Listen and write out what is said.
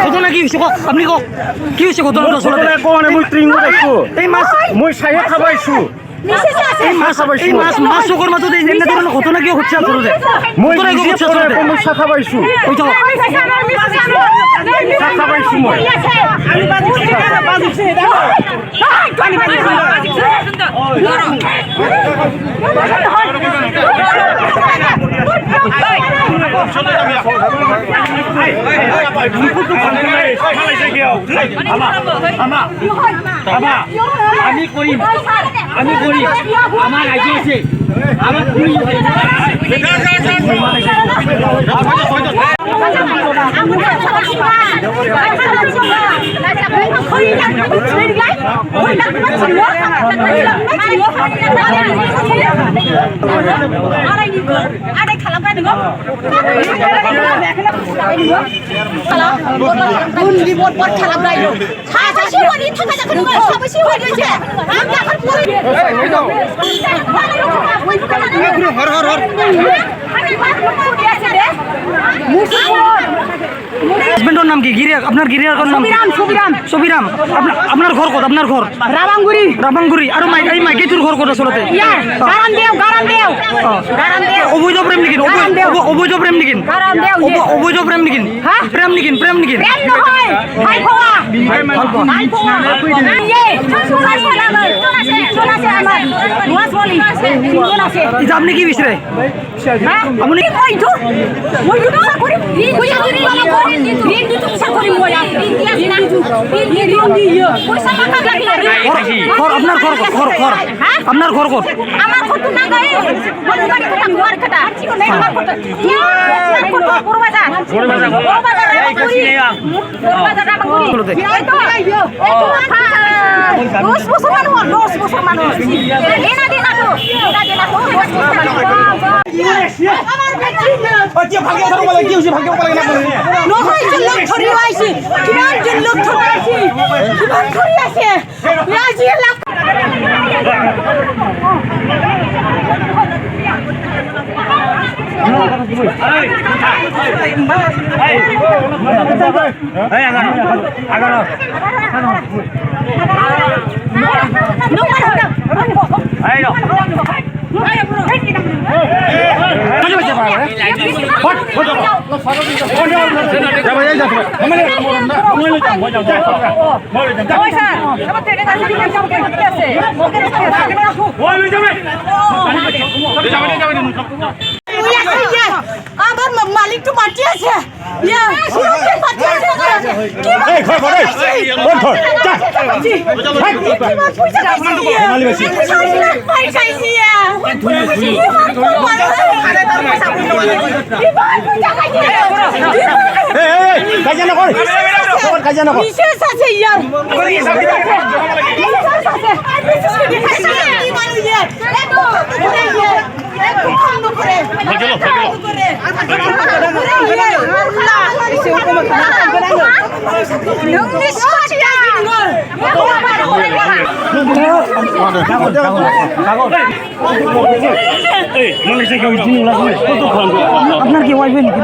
ঘটনা কি হৈছে আপনি কক কি হৈছে ঘটনাটো আচলতে মই ট্ৰিং দেখছো এই মাছ মই চাইহে খাবাইছো মাছ চকুৰ মাজত এনে ধৰণৰ ঘটনা কিয় ঘটছে আচলতে মই চাহ খাবাইছো মই আমি করিম আমার আইডি আছে আমার হাজবেন্ডর নাম কি গিরিয়া আপনার গিরিয়ার নাম সবিরাম আপনার ঘর কত আপনার ঘর রাবাংগুড়ি আর এই মাইকেতুর ঘর কত আসলে অবৈধ প্রেম নিকিন অবৈধ প্রেম নিকিন অবৈধ প্রেম নিকিন প্রেম নিকিন আপনি কি বিচারে আপনি আপনার ঘর কত আমার ঘর তো না গায়ে বলবাড়ি কথা ঘর কাটা আমার ঘর বড়বাজার এই কাছি নেয়া বড়বাজার রাবাংগুড়ি এই তো 10 বছর মানুষ এনা দিনা তো 10 বছর আমার বেটি ওকে ভাগ্য ধরো বলে কি হইছে ভাগ্য বলে না নহয় লোক ধরি আইছি কিমান জন লোক ধরি আইছি কিমান ধরি আছে রাজি লাখ আমার মালিক তো মাটি আছে আপনার কি ওয়াইফ নাকি